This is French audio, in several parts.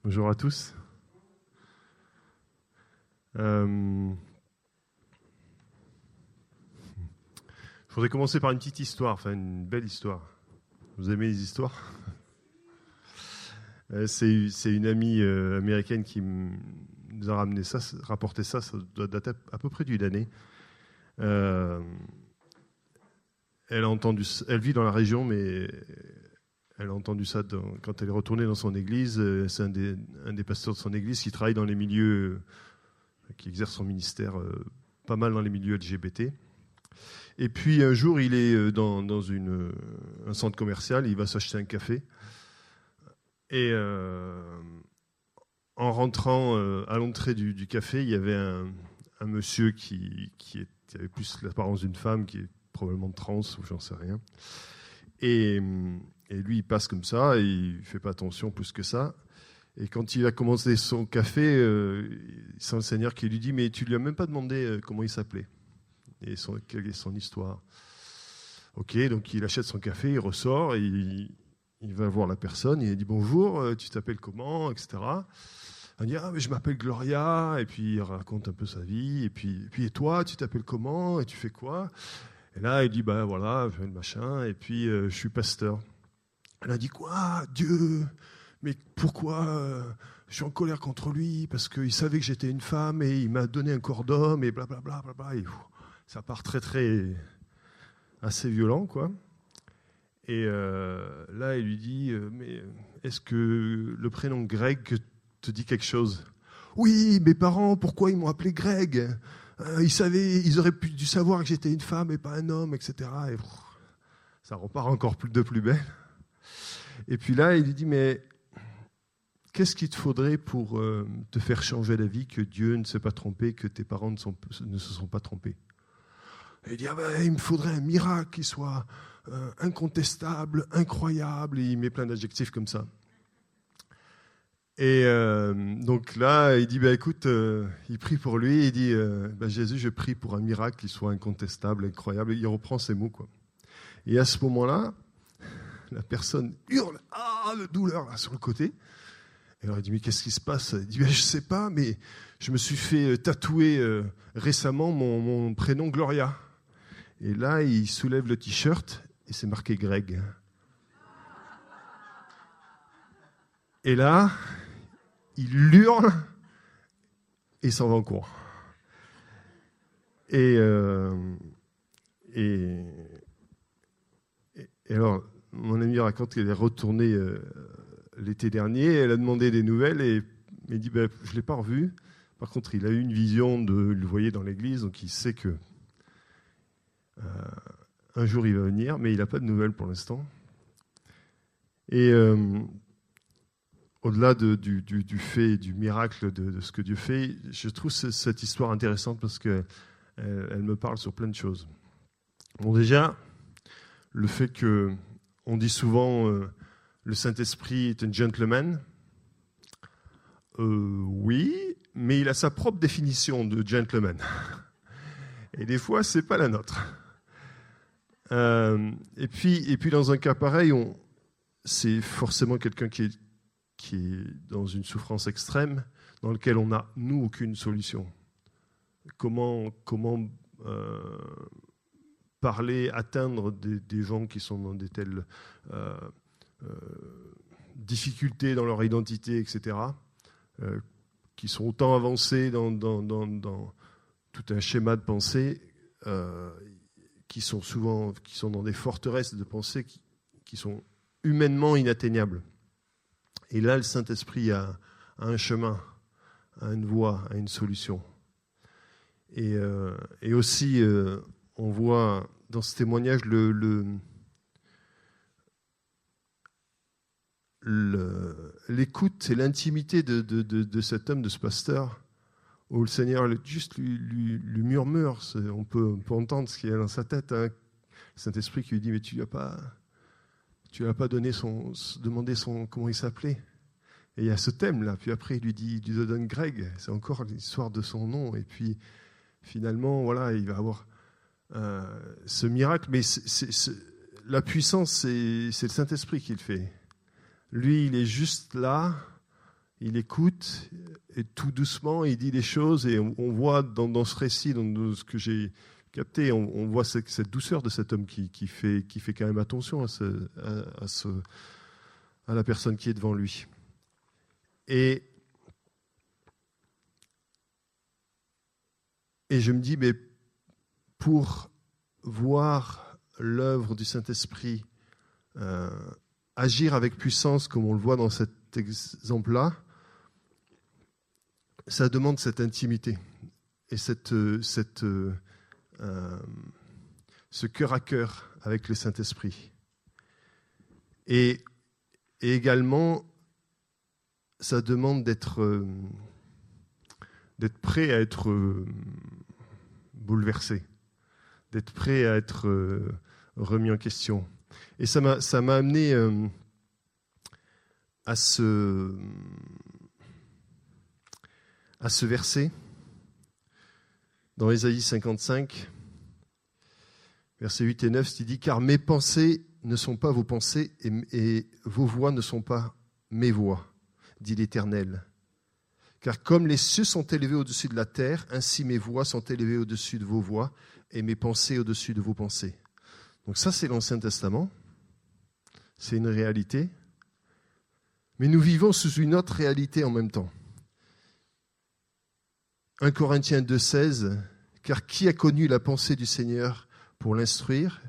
Bonjour à tous. Je voudrais commencer par une petite histoire, enfin une belle histoire. Vous aimez les histoires? C'est une amie américaine qui nous a rapporté ça, ça doit dater à peu près d'une année. Elle vit dans la région, mais elle a entendu ça quand elle est retournée dans son église. C'est un des pasteurs de son église qui travaille dans les milieux, qui exerce son ministère pas mal dans les milieux LGBT. Et puis un jour, il est dans un centre commercial, il va s'acheter un café. Et en rentrant à l'entrée du café, il y avait un monsieur qui avait plus l'apparence d'une femme, qui est probablement trans ou j'en sais rien. Et lui, il passe comme ça, et il ne fait pas attention plus que ça. Et quand il a commencé son café, c'est un seigneur qui lui dit « Mais tu ne lui as même pas demandé comment il s'appelait et quelle est son histoire ?» Ok, donc il achète son café, il ressort, et il va voir la personne, il dit « Bonjour, tu t'appelles comment ?» etc. Elle dit « Ah, mais je m'appelle Gloria », et puis il raconte un peu sa vie, et puis et toi, tu t'appelles comment et tu fais quoi? Et là, il dit « Ben voilà, je fais le machin, et puis je suis pasteur. » Elle a dit « Quoi, Dieu? Mais pourquoi je suis en colère contre lui parce qu'il savait que j'étais une femme et il m'a donné un corps d'homme et blablabla. Bla bla, et ça part assez violent, quoi. Et là, il lui dit mais est-ce que le prénom Greg te dit quelque chose? Oui, mes parents, pourquoi ils m'ont appelé Greg? Ils auraient dû savoir que j'étais une femme et pas un homme, etc. Et ça repart encore de plus belle. Et puis là, il lui dit mais qu'est-ce qu'il te faudrait pour te faire changer d'avis, que Dieu ne s'est pas trompé, que tes parents ne se sont pas trompés? Et il dit, il me faudrait un miracle qui soit incontestable, incroyable, et il met plein d'adjectifs comme ça. Et donc là, il dit, écoute, il prie pour lui, il dit, Jésus, je prie pour un miracle qui soit incontestable, incroyable, et il reprend ces mots, quoi. Et à ce moment-là, la personne hurle, de douleur là, sur le côté. Et alors il dit, mais qu'est-ce qui se passe? Il dit, je ne sais pas, mais je me suis fait tatouer récemment mon prénom Gloria. Et là, il soulève le t-shirt et c'est marqué Greg. Et là, il hurle et il s'en va en cours. Et alors, mon ami raconte qu'elle est retournée l'été dernier, elle a demandé des nouvelles et il dit je ne l'ai pas revu. Par contre, il a eu une vision il le voyait dans l'église, donc il sait que un jour il va venir, mais il n'a pas de nouvelles pour l'instant. Et au-delà du fait, du miracle de ce que Dieu fait, je trouve cette histoire intéressante parce qu'elle me parle sur plein de choses. Bon, déjà, le fait qu'on dit souvent le Saint-Esprit est un gentleman. Oui, mais il a sa propre définition de gentleman. Et des fois, c'est pas la nôtre. Et puis, dans un cas pareil, c'est forcément quelqu'un qui est dans une souffrance extrême, dans lequel on n'a, nous, aucune solution. Comment parler, atteindre des gens qui sont dans des telles difficultés dans leur identité, etc., qui sont autant avancés dans tout un schéma de pensée, qui sont dans des forteresses de pensée qui sont humainement inatteignables. Et là, le Saint-Esprit a un chemin, a une voie, a une solution. Et aussi, on voit dans ce témoignage l'écoute et l'intimité de cet homme, de ce pasteur, où le Seigneur juste lui murmure. On peut entendre ce qu'il y a dans sa tête. Hein. Le Saint-Esprit qui lui dit, mais tu lui as pas demandé comment il s'appelait. Et il y a ce thème-là. Puis après, il lui donne Greg. C'est encore l'histoire de son nom. Et puis, finalement, voilà, il va avoir ce miracle. Mais la puissance, c'est le Saint-Esprit qui le fait. Lui, il est juste là. il écoute, et tout doucement, il dit des choses, et on voit dans ce récit, dans ce que j'ai capté, on voit cette douceur de cet homme qui fait quand même attention à la personne qui est devant lui. Et je me dis, mais pour voir l'œuvre du Saint-Esprit agir avec puissance, comme on le voit dans cet exemple-là, ça demande cette intimité et ce cœur à cœur avec le Saint-Esprit. Et également, ça demande d'être prêt à être bouleversé, d'être prêt à être remis en question. Et ça m'a amené à ce verset dans Ésaïe 55, versets 8 et 9, il dit « Car mes pensées ne sont pas vos pensées et vos voix ne sont pas mes voix, dit l'Éternel. Car comme les cieux sont élevés au-dessus de la terre, ainsi mes voix sont élevées au-dessus de vos voix et mes pensées au-dessus de vos pensées. » Donc ça, c'est l'Ancien Testament. C'est une réalité. Mais nous vivons sous une autre réalité en même temps. 1 Corinthiens 2,16, « Car qui a connu la pensée du Seigneur pour l'instruire,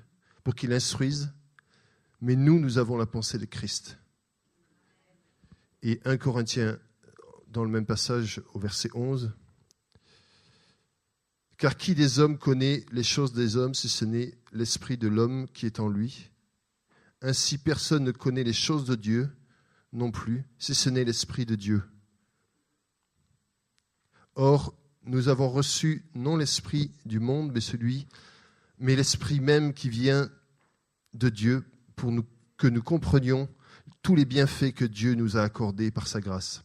pour qu'il instruise ? Mais nous avons la pensée de Christ. » Et 1 Corinthiens, dans le même passage, au verset 11, « Car qui des hommes connaît les choses des hommes, si ce n'est l'esprit de l'homme qui est en lui ? Ainsi personne ne connaît les choses de Dieu non plus, si ce n'est l'esprit de Dieu. Or, nous avons reçu non l'esprit du monde, mais l'esprit même qui vient de Dieu, que nous comprenions tous les bienfaits que Dieu nous a accordés par sa grâce. »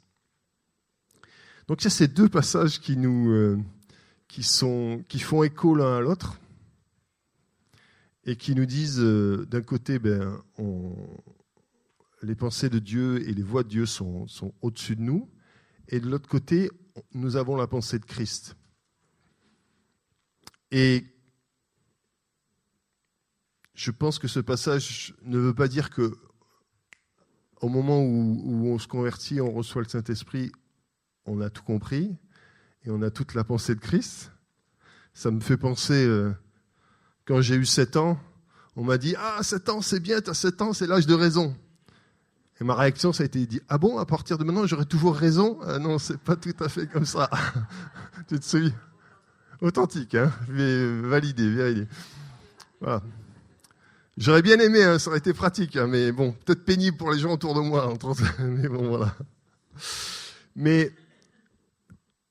Donc il y a ces deux passages qui font écho l'un à l'autre et qui nous disent, d'un côté, les pensées de Dieu et les voix de Dieu sont au-dessus de nous, et de l'autre côté, nous avons la pensée de Christ. Et je pense que ce passage ne veut pas dire que au moment où on se convertit, on reçoit le Saint-Esprit, on a tout compris et on a toute la pensée de Christ. Ça me fait penser, quand j'ai eu 7 ans, on m'a dit « Ah, 7 ans, c'est bien, tu as 7 ans, c'est l'âge de raison. » Et ma réaction, ça a été dit « Ah bon, à partir de maintenant, j'aurai toujours raison ?» Non, c'est pas tout à fait comme ça. Tu te souviens ? Authentique, hein, mais validé. Voilà. J'aurais bien aimé, hein, ça aurait été pratique, hein, mais bon, peut-être pénible pour les gens autour de moi. Mais bon, voilà. Mais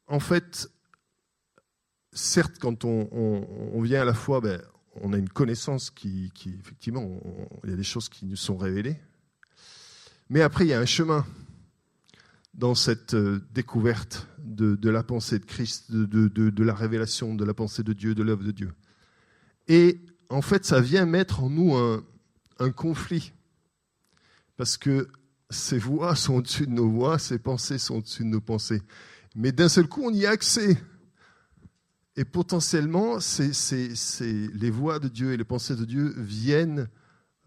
en fait, certes, quand on vient à la foi, on a une connaissance qui effectivement, il y a des choses qui nous sont révélées. Mais après, il y a un chemin dans cette découverte de la pensée de Christ, de la révélation de la pensée de Dieu, de l'œuvre de Dieu. Et en fait, ça vient mettre en nous un conflit. Parce que ces voix sont au-dessus de nos voix, ces pensées sont au-dessus de nos pensées. Mais d'un seul coup, on y a accès. Et potentiellement, les voix de Dieu et les pensées de Dieu viennent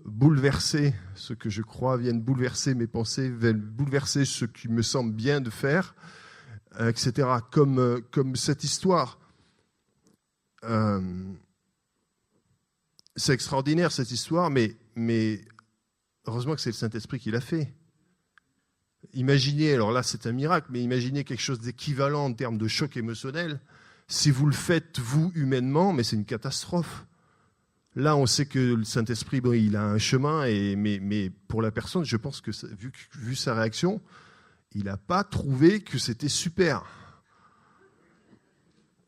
bouleverser ce que je crois, viennent bouleverser mes pensées, viennent bouleverser ce qui me semble bien de faire, etc. Comme cette histoire. C'est extraordinaire cette histoire, mais heureusement que c'est le Saint-Esprit qui l'a fait. Imaginez, alors là c'est un miracle, mais imaginez quelque chose d'équivalent en termes de choc émotionnel. Si vous le faites, vous, humainement, mais c'est une catastrophe. Là, on sait que le Saint-Esprit, il a un chemin, mais pour la personne, je pense que, vu sa réaction, il n'a pas trouvé que c'était super.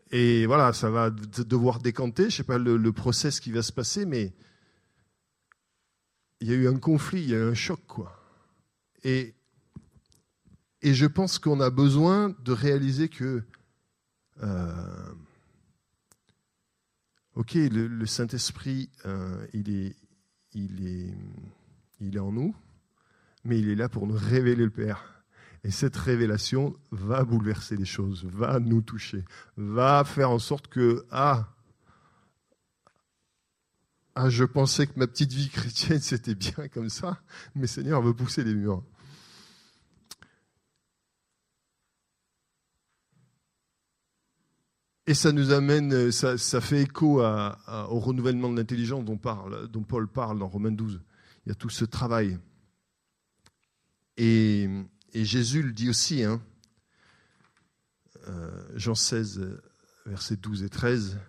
Et voilà, ça va devoir décanter, je ne sais pas le process qui va se passer, mais il y a eu un conflit, il y a eu un choc, quoi. Et je pense qu'on a besoin de réaliser que ok, le Saint-Esprit, il est en nous, mais il est là pour nous révéler le Père. Et cette révélation va bouleverser les choses, va nous toucher, va faire en sorte que, je pensais que ma petite vie chrétienne, c'était bien comme ça, mais Seigneur veut pousser les murs. Et ça nous amène, ça fait écho au renouvellement de l'intelligence dont Paul parle dans Romains 12. Il y a tout ce travail. Et Jésus le dit aussi, Jean 16, versets 12 et 13.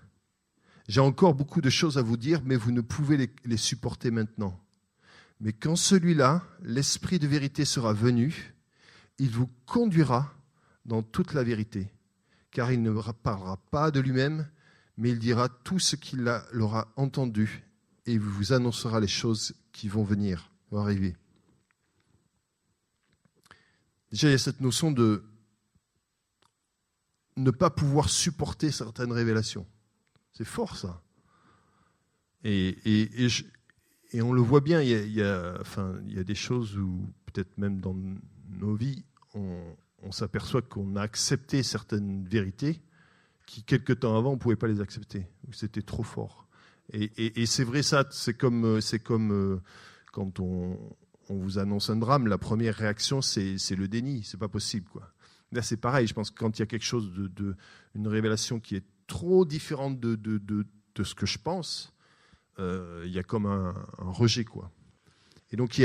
« J'ai encore beaucoup de choses à vous dire, mais vous ne pouvez les supporter maintenant. Mais quand celui-là, l'Esprit de vérité, sera venu, il vous conduira dans toute la vérité. Car il ne parlera pas de lui-même, mais il dira tout ce qu'il aura entendu, et il vous annoncera les choses qui vont venir, vont arriver. » Déjà, il y a cette notion de ne pas pouvoir supporter certaines révélations. C'est fort, ça. Et on le voit bien, il y a des choses où, peut-être même dans nos vies, on s'aperçoit qu'on a accepté certaines vérités qui, quelque temps avant, on ne pouvait pas les accepter. C'était trop fort. Et c'est vrai, ça, c'est comme quand on vous annonce un drame, la première réaction, c'est le déni. C'est pas possible, quoi. Là, c'est pareil. Je pense que quand il y a quelque chose une révélation qui est trop différente de ce que je pense, il y a comme un rejet, quoi. Et donc,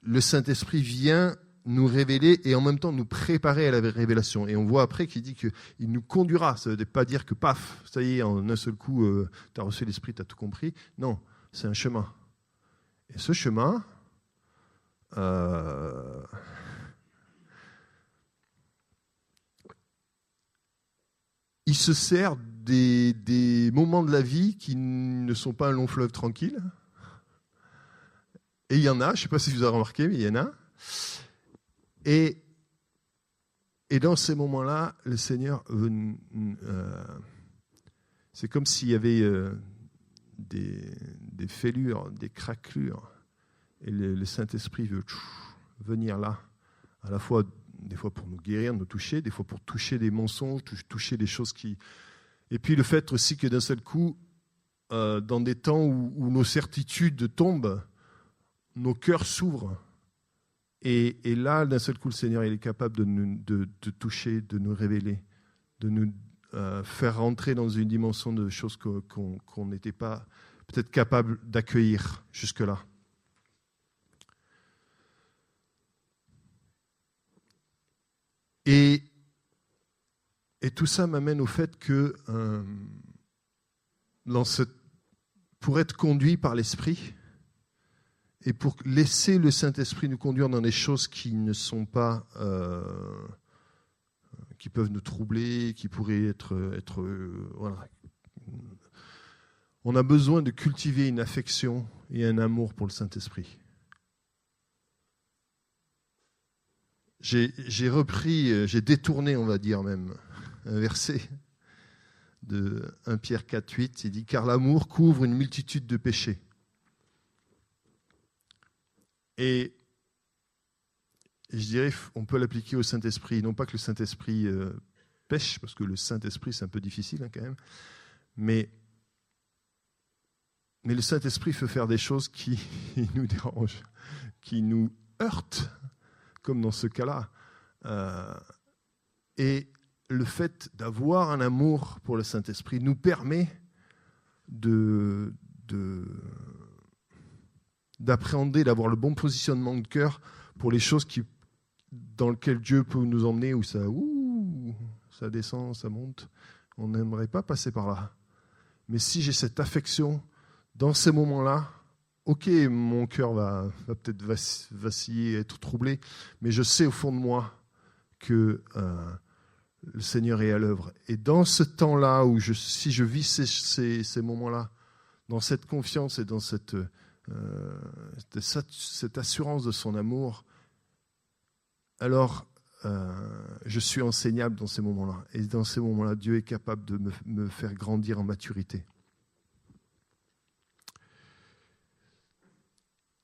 le Saint-Esprit vient nous révéler et en même temps nous préparer à la révélation. Et on voit après qu'il dit qu'il nous conduira. Ça ne veut pas dire que paf, ça y est, en un seul coup, tu as reçu l'Esprit, tu as tout compris. Non, c'est un chemin. Et ce chemin, il se sert des moments de la vie qui ne sont pas un long fleuve tranquille. Et il y en a, je ne sais pas si vous avez remarqué, mais il y en a. Et dans ces moments-là, le Seigneur veut... c'est comme s'il y avait des fêlures, des craquelures. Et le Saint-Esprit veut venir là, à la fois, des fois pour nous guérir, nous toucher, des fois pour toucher des mensonges, toucher des choses qui... Et puis le fait aussi que d'un seul coup, dans des temps où nos certitudes tombent, nos cœurs s'ouvrent. Et là, d'un seul coup, le Seigneur il est capable de toucher, de nous révéler, de nous faire rentrer dans une dimension de choses qu'on n'était pas peut-être capable d'accueillir jusque-là. Et tout ça m'amène au fait que pour être conduit par l'Esprit et pour laisser le Saint-Esprit nous conduire dans des choses qui ne sont pas, qui peuvent nous troubler, qui pourraient être voilà. On a besoin de cultiver une affection et un amour pour le Saint-Esprit. J'ai détourné, on va dire même, un verset de 1 Pierre 4,8. Il dit « Car l'amour couvre une multitude de péchés. » Et je dirais, on peut l'appliquer au Saint-Esprit. Non pas que le Saint-Esprit pêche, parce que le Saint-Esprit, c'est un peu difficile quand même. Mais le Saint-Esprit peut faire des choses qui nous dérangent, qui nous heurtent, comme dans ce cas-là. Et le fait d'avoir un amour pour le Saint-Esprit nous permet d'appréhender, d'avoir le bon positionnement de cœur pour les choses dans lesquelles Dieu peut nous emmener, où ça descend, ça monte. On n'aimerait pas passer par là. Mais si j'ai cette affection, dans ces moments-là, ok, mon cœur va peut-être vaciller, être troublé, mais je sais au fond de moi que le Seigneur est à l'œuvre. Et dans ce temps-là, si je vis ces moments-là, dans cette confiance et dans cette assurance de son amour, alors je suis enseignable dans ces moments-là. Et dans ces moments-là, Dieu est capable de me faire grandir en maturité.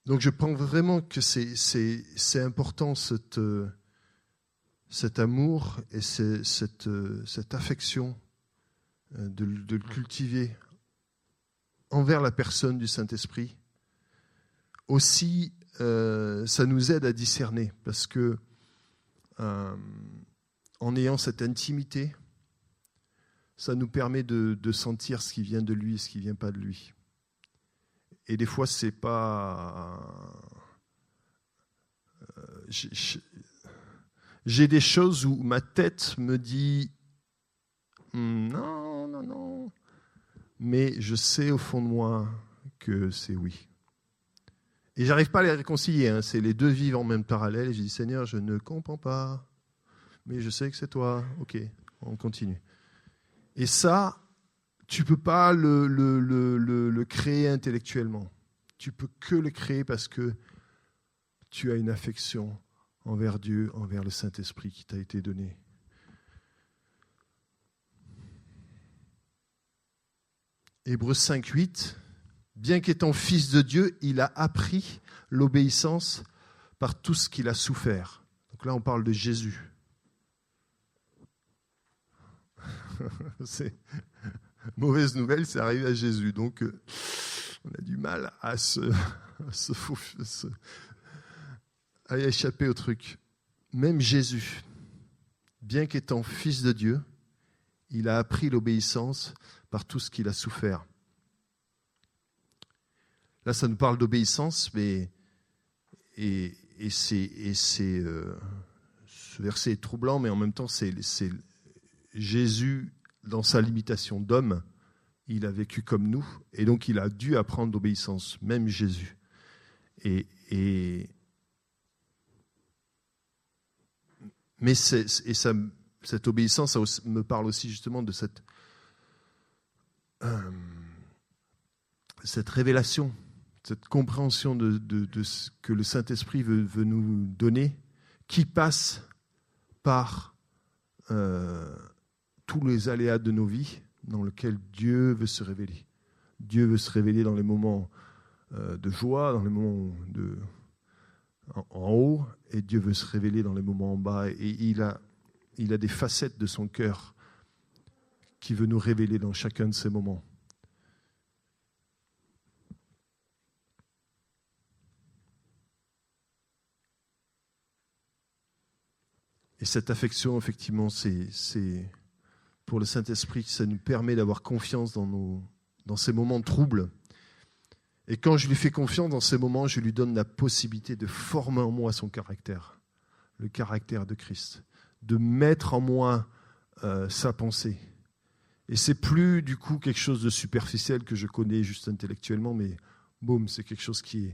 Donc je pense vraiment que c'est important cet amour et cette affection de le cultiver envers la personne du Saint-Esprit. Aussi, ça nous aide à discerner parce que en ayant cette intimité, ça nous permet de sentir ce qui vient de lui et ce qui ne vient pas de lui. Et des fois, c'est pas... J'ai des choses où ma tête me dit non, non, non. Mais je sais au fond de moi que c'est oui. Et j'arrive pas à les réconcilier. Hein. C'est les deux vivent en même parallèle. Et je dis, Seigneur, je ne comprends pas. Mais je sais que c'est toi. Ok, on continue. Et ça, tu peux pas le créer intellectuellement. Tu peux que le créer parce que tu as une affection envers Dieu, envers le Saint-Esprit qui t'a été donné. Hébreux 5:8, bien qu'étant fils de Dieu, il a appris l'obéissance par tout ce qu'il a souffert. Donc là, on parle de Jésus. C'est mauvaise nouvelle, c'est arrivé à Jésus. Donc, on a du mal à à échapper au truc. Même Jésus, bien qu'étant fils de Dieu, il a appris l'obéissance par tout ce qu'il a souffert. Là, ça nous parle d'obéissance, mais ce verset est troublant, mais en même temps, c'est Jésus, dans sa limitation d'homme, il a vécu comme nous, et donc il a dû apprendre l'obéissance, même Jésus. Mais cette obéissance, ça me parle aussi justement de cette révélation, cette compréhension de ce que le Saint-Esprit veut nous donner, qui passe par tous les aléas de nos vies dans lesquels Dieu veut se révéler. Dieu veut se révéler dans les moments de joie, dans les moments en haut, et Dieu veut se révéler dans les moments en bas. Et il a des facettes de son cœur qui veut nous révéler dans chacun de ces moments. Et cette affection, effectivement, c'est pour le Saint-Esprit, ça nous permet d'avoir confiance dans ces moments de trouble. Et quand je lui fais confiance dans ces moments, je lui donne la possibilité de former en moi son caractère, le caractère de Christ, de mettre en moi sa pensée. Et c'est plus du coup quelque chose de superficiel que je connais juste intellectuellement, mais boum, c'est quelque chose qui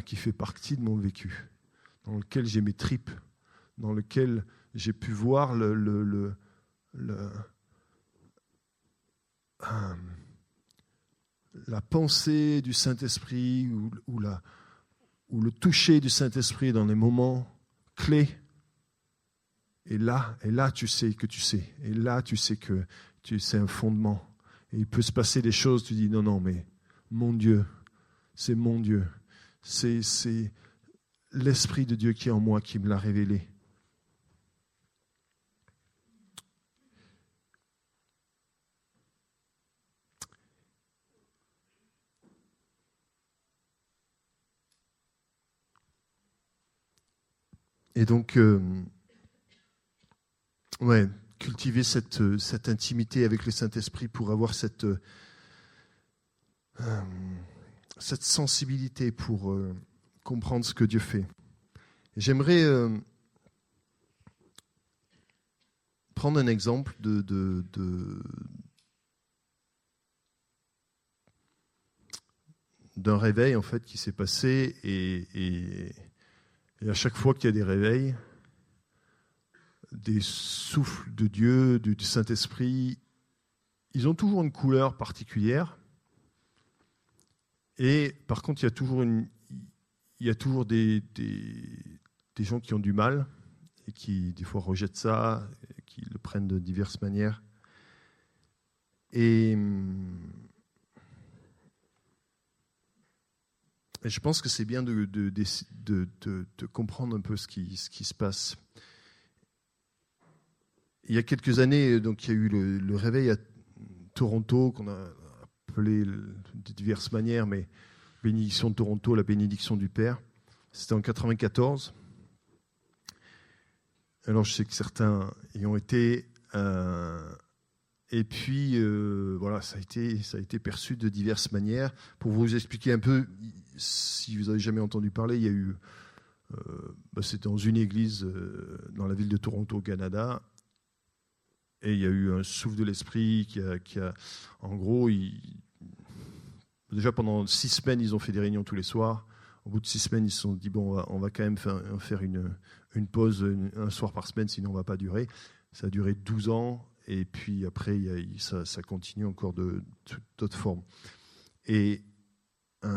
fait partie de mon vécu, dans lequel j'ai mes tripes, dans lequel j'ai pu voir la pensée du Saint-Esprit ou le toucher du Saint-Esprit dans les moments clés. Et là, tu sais que tu sais. Et là, tu sais que c'est un fondement. Et il peut se passer des choses, tu dis non, mais mon Dieu, c'est mon Dieu. C'est l'Esprit de Dieu qui est en moi qui me l'a révélé. Et donc, cultiver cette intimité avec le Saint-Esprit pour avoir cette sensibilité pour comprendre ce que Dieu fait. Et j'aimerais prendre un exemple d'un réveil en fait qui s'est passé et à chaque fois qu'il y a des réveils, des souffles de Dieu, du Saint-Esprit, ils ont toujours une couleur particulière. Et par contre, il y a toujours des gens qui ont du mal et qui, des fois, rejettent ça, et qui le prennent de diverses manières. Et Et je pense que c'est bien de comprendre un peu ce qui se passe. Il y a quelques années, donc, il y a eu le réveil à Toronto, qu'on a appelé de diverses manières, mais bénédiction de Toronto, la bénédiction du Père. C'était en 94. Alors je sais que certains y ont été. Et puis, voilà, ça a été perçu de diverses manières. Pour vous expliquer un peu, si vous n'avez jamais entendu parler, il y a eu, c'était dans une église dans la ville de Toronto, au Canada, et il y a eu un souffle de l'esprit qui a en gros, déjà pendant 6 semaines, ils ont fait des réunions tous les soirs. Au bout de 6 semaines, ils se sont dit, bon, on va quand même faire une pause un soir par semaine, sinon on ne va pas durer. Ça a duré 12 ans. Et puis après, ça continue encore d'autres formes. Et il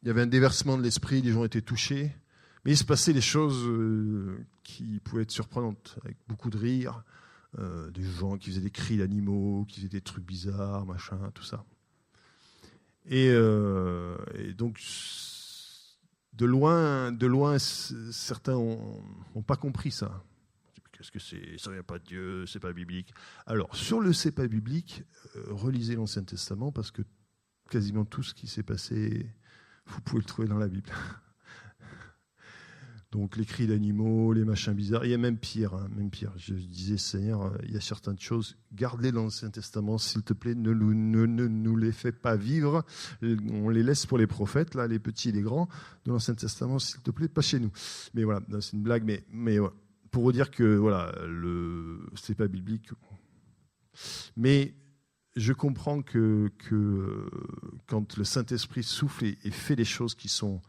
y avait un déversement de l'esprit, les gens étaient touchés, mais il se passait des choses qui pouvaient être surprenantes, avec beaucoup de rire, des gens qui faisaient des cris d'animaux, qui faisaient des trucs bizarres, machin, tout ça. Et donc, de loin, certains n'ont pas compris ça. Qu'est-ce que c'est ? Ça ne vient pas de Dieu, c'est pas biblique. Alors, sur le c'est pas biblique, relisez l'Ancien Testament, parce que quasiment tout ce qui s'est passé, vous pouvez le trouver dans la Bible. Donc, les cris d'animaux, les machins bizarres, il y a même pire. Même pire. Je disais, Seigneur, il y a certaines choses, garde-les dans l'Ancien Testament, s'il te plaît, ne nous les fais pas vivre. On les laisse pour les prophètes, là, les petits et les grands, de l'Ancien Testament, s'il te plaît, pas chez nous. Mais voilà, c'est une blague, mais ouais. Pour vous dire que voilà, c'est pas biblique. Mais je comprends que quand le Saint-Esprit souffle et fait des choses qui sont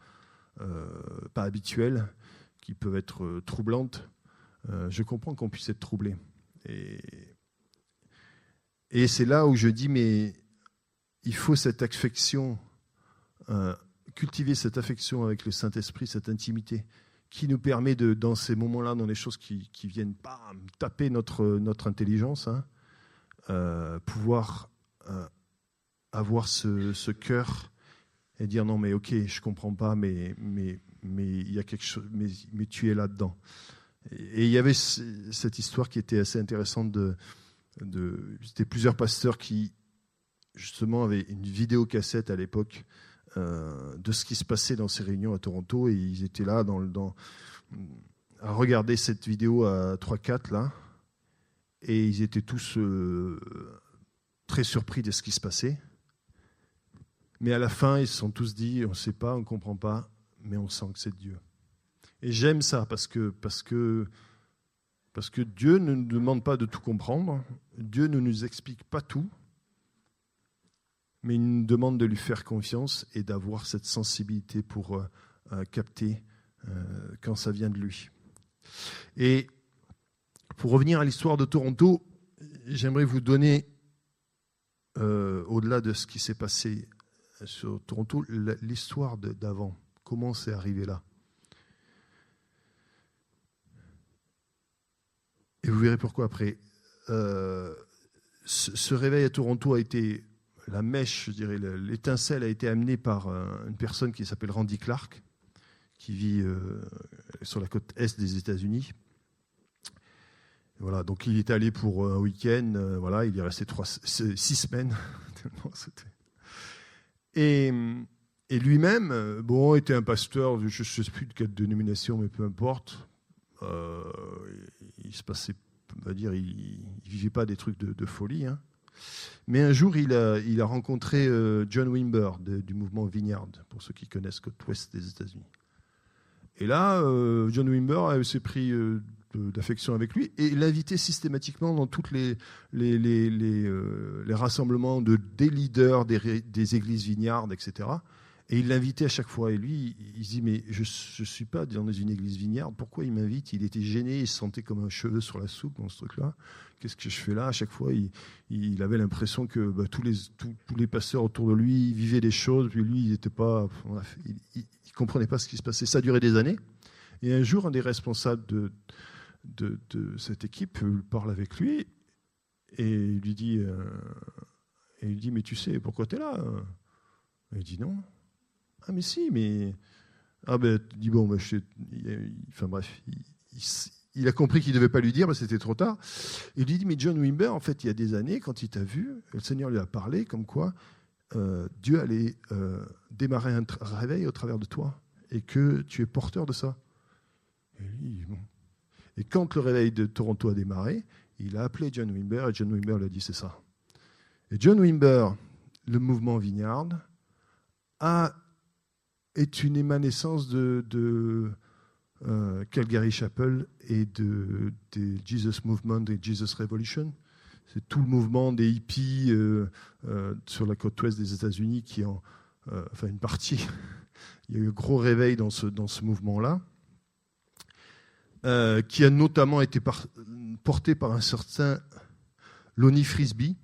pas habituelles, qui peuvent être troublantes, je comprends qu'on puisse être troublé. Et c'est là où je dis, mais il faut cette affection, cultiver cette affection avec le Saint-Esprit, cette intimité, qui nous permet, dans ces moments-là, dans les choses qui viennent pas taper notre intelligence, pouvoir avoir ce cœur et dire non, mais ok, je comprends pas, mais il y a quelque chose, mais tu es là-dedans. Et il y avait cette histoire qui était assez intéressante c'était plusieurs pasteurs qui justement avaient une vidéocassette à l'époque de ce qui se passait dans ces réunions à Toronto, et ils étaient là à regarder cette vidéo à 3-4 là, et ils étaient tous très surpris de ce qui se passait, mais à la fin ils se sont tous dit, on ne sait pas, on ne comprend pas, mais on sent que c'est Dieu. Et j'aime ça parce que Dieu ne nous demande pas de tout comprendre, Dieu ne nous explique pas tout, mais il nous demande de lui faire confiance et d'avoir cette sensibilité pour capter quand ça vient de lui. Et pour revenir à l'histoire de Toronto, j'aimerais vous donner, au-delà de ce qui s'est passé sur Toronto, l'histoire d'avant. Comment c'est arrivé là ? Et vous verrez pourquoi après. Ce réveil à Toronto a été... La mèche, je dirais, l'étincelle a été amenée par une personne qui s'appelle Randy Clark, qui vit sur la côte est des États-Unis. Voilà, donc il est allé pour un week-end, voilà, il est resté 6 semaines. Et lui-même, bon, était un pasteur, je ne sais plus de quelle dénomination, mais peu importe. Il se passait, on va dire, il vivait pas des trucs de folie, hein. Mais un jour, il a rencontré John Wimber du mouvement Vineyard, pour ceux qui connaissent côte ouest des États-Unis. Et là, John Wimber s'est pris d'affection avec lui et l'invitait systématiquement dans tous les rassemblements des leaders des églises Vineyard, etc. Et il l'invitait à chaque fois. Et lui, il se dit, mais je ne suis pas dans une église Vineyard, pourquoi il m'invite ? Il était gêné, il se sentait comme un cheveu sur la soupe dans ce truc-là. Qu'est-ce que je fais là ? À chaque fois, il avait l'impression que tous les pasteurs autour de lui vivaient des choses, puis lui, il n'était pas... Il ne comprenait pas ce qui se passait. Ça a duré des années. Et un jour, un des responsables de cette équipe parle avec lui et il lui dit, mais tu sais, pourquoi tu es là ? Il dit non. Ah mais si, mais... Ah ben, il dit bon, enfin bref, il a compris qu'il ne devait pas lui dire, mais c'était trop tard. Il lui dit, mais John Wimber, en fait, il y a des années, quand il t'a vu, le Seigneur lui a parlé comme quoi Dieu allait démarrer un réveil au travers de toi et que tu es porteur de ça. Et quand le réveil de Toronto a démarré, il a appelé John Wimber et John Wimber lui a dit c'est ça. Et John Wimber, le mouvement Vineyard, est une émanescence de Calgary Chapel et des Jesus Movement et Jesus Revolution. C'est tout le mouvement des hippies sur la côte ouest des États-Unis qui ont, enfin une partie, il y a eu un gros réveil dans ce mouvement-là, qui a notamment été porté par un certain Lonnie Frisbee,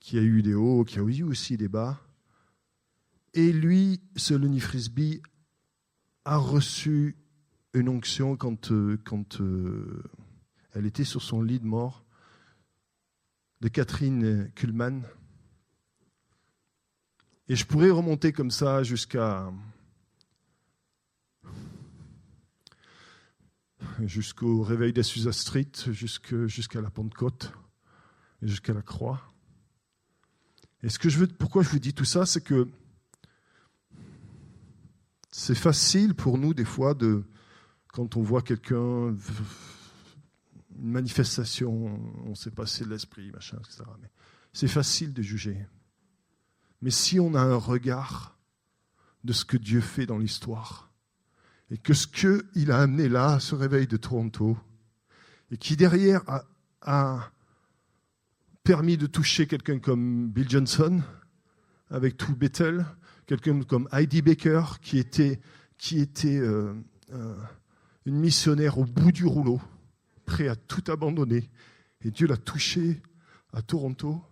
qui a eu des hauts, qui a eu aussi des bas. Et lui, ce Lonnie Frisbee, a reçu une onction quand elle était sur son lit de mort, de Catherine Kuhlman. Et je pourrais remonter comme ça jusqu'au réveil d'Azusa Street, jusqu'à la Pentecôte, et jusqu'à la croix. Et pourquoi je vous dis tout ça, c'est que c'est facile pour nous, des fois, quand on voit quelqu'un, une manifestation, on sait pas, c'est de l'esprit, machin, etc. Mais c'est facile de juger. Mais si on a un regard de ce que Dieu fait dans l'histoire, et que ce qu'il a amené là, ce réveil de Toronto, et qui derrière a permis de toucher quelqu'un comme Bill Johnson, avec tout Bethel, quelqu'un comme Heidi Baker, qui était une missionnaire au bout du rouleau, prêt à tout abandonner. Et Dieu l'a touchée à Toronto.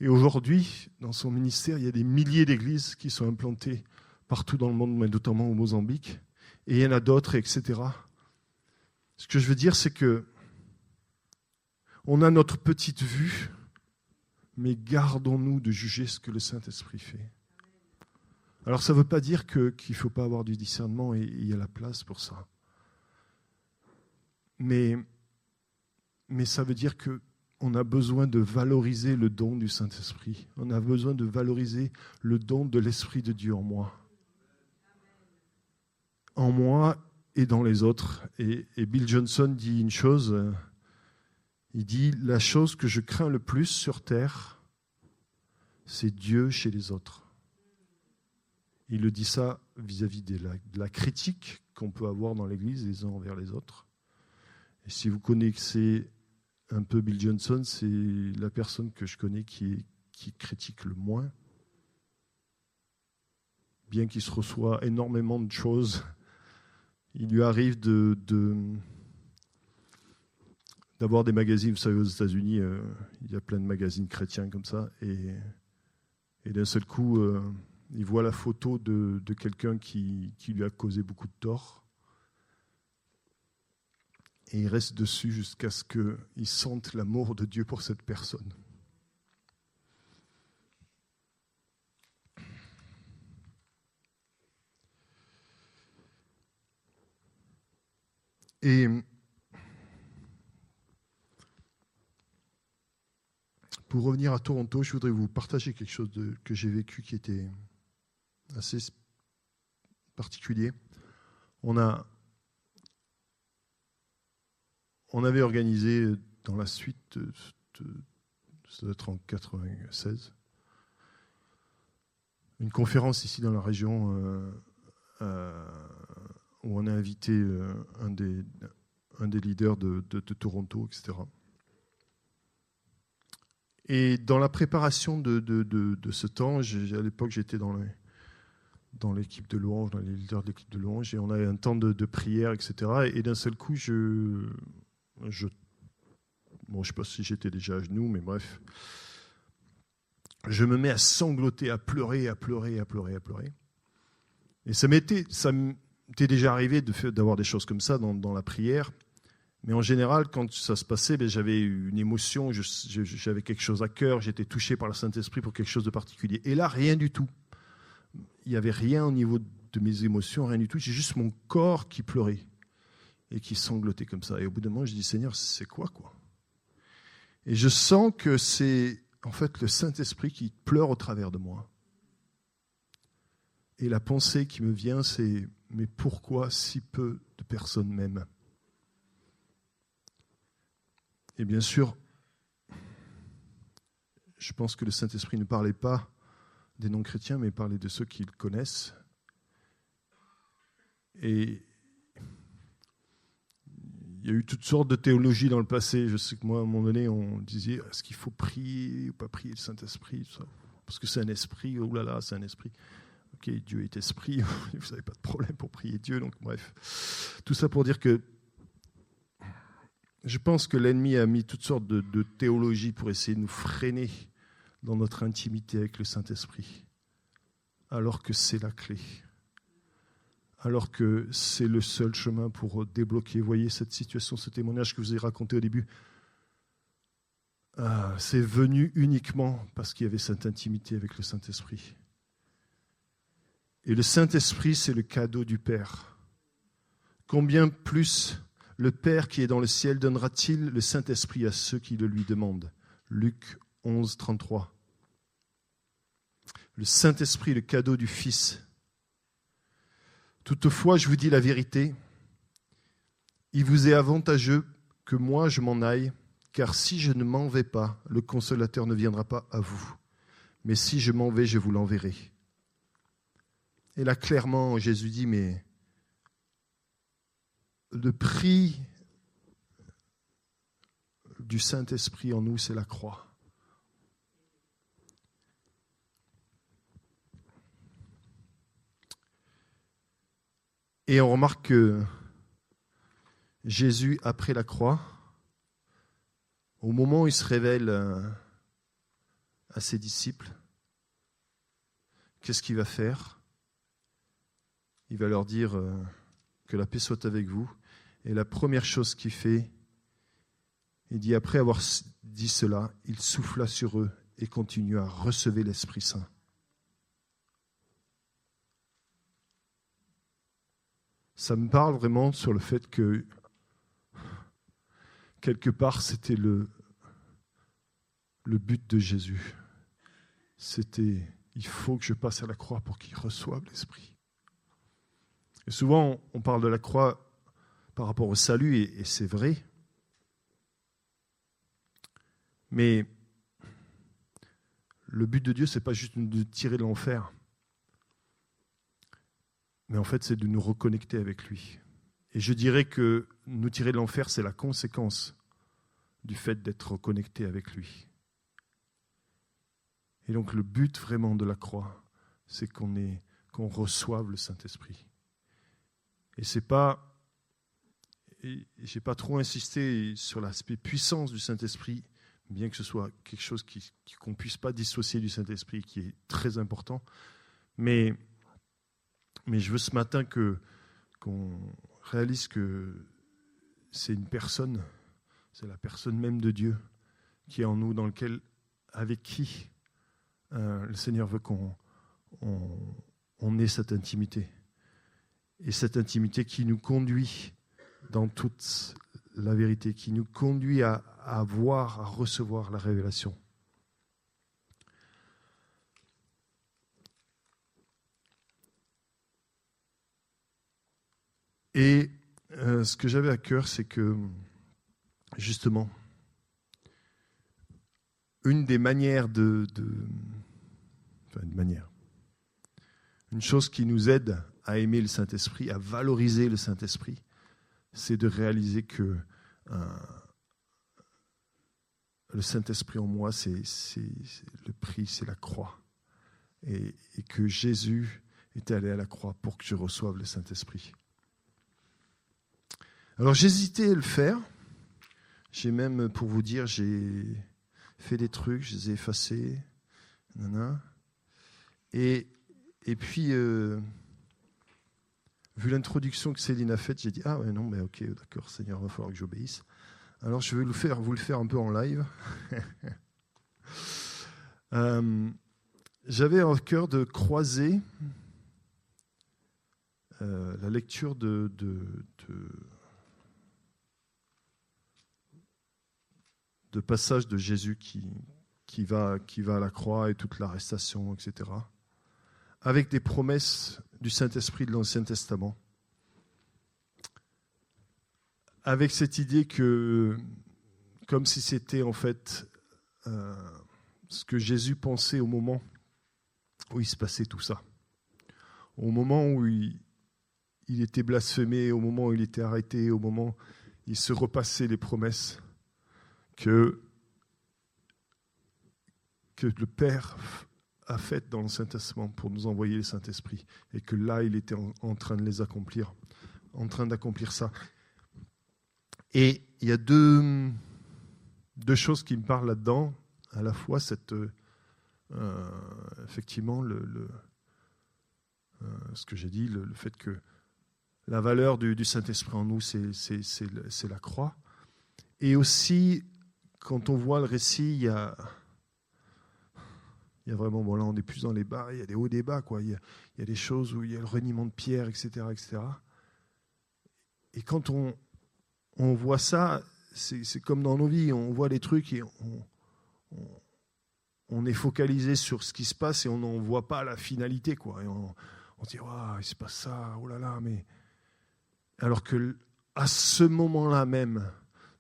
Et aujourd'hui, dans son ministère, il y a des milliers d'églises qui sont implantées partout dans le monde, mais notamment au Mozambique. Et il y en a d'autres, etc. Ce que je veux dire, c'est que on a notre petite vue, mais gardons-nous de juger ce que le Saint-Esprit fait. Alors ça ne veut pas dire qu'il ne faut pas avoir du discernement et il y a la place pour ça. Mais ça veut dire qu'on a besoin de valoriser le don du Saint-Esprit. On a besoin de valoriser le don de l'Esprit de Dieu en moi. En moi et dans les autres. Et Bill Johnson dit une chose, il dit « La chose que je crains le plus sur terre, c'est Dieu chez les autres. » Il le dit ça vis-à-vis de la critique qu'on peut avoir dans l'Église les uns envers les autres. Et si vous connaissez un peu Bill Johnson, c'est la personne que je connais qui critique le moins. Bien qu'il se reçoit énormément de choses, il lui arrive d'avoir des magazines. Vous savez, aux États-Unis, il y a plein de magazines chrétiens comme ça. Et d'un seul coup, il voit la photo de quelqu'un qui lui a causé beaucoup de tort. Et il reste dessus jusqu'à ce qu'il sente l'amour de Dieu pour cette personne. Et pour revenir à Toronto, je voudrais vous partager quelque chose que j'ai vécu qui était assez particulier. On avait organisé dans la suite, ça doit être en 96, une conférence ici dans la région où on a invité un des leaders de Toronto, etc. Et dans la préparation de ce temps, à l'époque j'étais dans l'équipe de louange, dans les leaders de l'équipe de louange, et on avait un temps de prière, etc. Et d'un seul coup, je ne sais pas si j'étais déjà à genoux, mais bref, je me mets à sangloter, à pleurer. Et ça m'était déjà arrivé d'avoir des choses comme ça dans la prière, Mais en général, quand ça se passait, j'avais une émotion, j'avais quelque chose à cœur, j'étais touché par le Saint-Esprit pour quelque chose de particulier. Et là, rien du tout. Il n'y avait rien au niveau de mes émotions, rien du tout. J'ai juste mon corps qui pleurait et qui sanglotait comme ça. Et au bout d'un moment, je dis, Seigneur, c'est quoi? Et je sens que c'est en fait le Saint-Esprit qui pleure au travers de moi. Et la pensée qui me vient, c'est, mais pourquoi si peu de personnes m'aiment? Et bien sûr, je pense que le Saint-Esprit ne parlait pas des non-chrétiens, mais parlait de ceux qui le connaissent. Et il y a eu toutes sortes de théologies dans le passé. Je sais que moi, à un moment donné, on disait, est-ce qu'il faut prier ou pas prier le Saint-Esprit? Parce que c'est un esprit, oh là là, c'est un esprit. Ok, Dieu est esprit, vous n'avez pas de problème pour prier Dieu, donc bref. Tout ça pour dire que je pense que l'ennemi a mis toutes sortes de théologies pour essayer de nous freiner dans notre intimité avec le Saint-Esprit, alors que c'est la clé, alors que c'est le seul chemin pour débloquer. Vous voyez cette situation, ce témoignage que je vous ai raconté au début, c'est venu uniquement parce qu'il y avait cette intimité avec le Saint-Esprit. Et le Saint-Esprit, c'est le cadeau du Père. Combien plus le Père qui est dans le ciel donnera-t-il le Saint-Esprit à ceux qui le lui demandent? Luc 11, 33. Le Saint-Esprit, le cadeau du Fils. Toutefois, je vous dis la vérité, il vous est avantageux que moi je m'en aille, car si je ne m'en vais pas, le Consolateur ne viendra pas à vous. Mais si je m'en vais, je vous l'enverrai. Et là, clairement, Jésus dit, mais le prix du Saint-Esprit en nous, c'est la croix. Et on remarque que Jésus, après la croix, au moment où il se révèle à ses disciples, qu'est-ce qu'il va faire? Il va leur dire que la paix soit avec vous. Et la première chose qu'il fait, il dit, après avoir dit cela, il souffla sur eux et continua à recevoir l'Esprit Saint. Ça me parle vraiment sur le fait que, quelque part, c'était le but de Jésus. C'était, il faut que je passe à la croix pour qu'il reçoive l'Esprit. Et souvent, on parle de la croix par rapport au salut, et c'est vrai. Mais le but de Dieu, ce n'est pas juste de tirer de l'enfer. Mais en fait, c'est de nous reconnecter avec lui. Et je dirais que nous tirer de l'enfer, c'est la conséquence du fait d'être reconnecté avec lui. Et donc le but vraiment de la croix, c'est qu'on reçoive le Saint-Esprit. Et c'est pas, et j'ai pas trop insisté sur l'aspect puissance du Saint-Esprit, bien que ce soit quelque chose qu'on ne puisse pas dissocier du Saint-Esprit, qui est très important. Mais je veux ce matin qu'on réalise que c'est une personne, c'est la personne même de Dieu qui est en nous, avec qui le Seigneur veut qu'on ait cette intimité. Et cette intimité qui nous conduit dans toute la vérité, qui nous conduit à voir, à recevoir la révélation. Et ce que j'avais à cœur, c'est que, justement, une des manières une chose qui nous aide à aimer le Saint-Esprit, à valoriser le Saint-Esprit, c'est de réaliser que le Saint-Esprit en moi, c'est le prix, c'est la croix. Et que Jésus est allé à la croix pour que je reçoive le Saint-Esprit. Alors j'hésitais à le faire. J'ai même, pour vous dire, j'ai fait des trucs, je les ai effacés. Et puis, vu l'introduction que Céline a faite, j'ai dit, ah ouais, non, mais ok, d'accord, Seigneur, il va falloir que j'obéisse. Alors, je vais vous le faire un peu en live. J'avais en cœur de croiser la lecture de passages de Jésus qui va à la croix et toute l'arrestation, etc., avec des promesses du Saint-Esprit de l'Ancien Testament, avec cette idée que, comme si c'était en fait ce que Jésus pensait au moment où il se passait tout ça, au moment où il était blasphémé, au moment où il était arrêté, au moment où il se repassait les promesses que le Père a faites dans l'Ancien Testament pour nous envoyer le Saint-Esprit, et que là, il était en train de les accomplir, en train d'accomplir ça. Et il y a deux choses qui me parlent là-dedans, à la fois effectivement ce que j'ai dit, le fait que la valeur du Saint-Esprit en nous, c'est la croix. Et aussi, quand on voit le récit, il y a vraiment, bon là on est plus dans les bas, il y a des hauts, des bas, quoi. Il y a des choses où il y a le reniement de Pierre, etc., etc. Et quand on voit ça, c'est comme dans nos vies, on voit les trucs et on est focalisé sur ce qui se passe et on n'en voit pas la finalité, quoi. Et on se dit, il se passe ça, oh là là, mais... Alors que à ce moment-là même,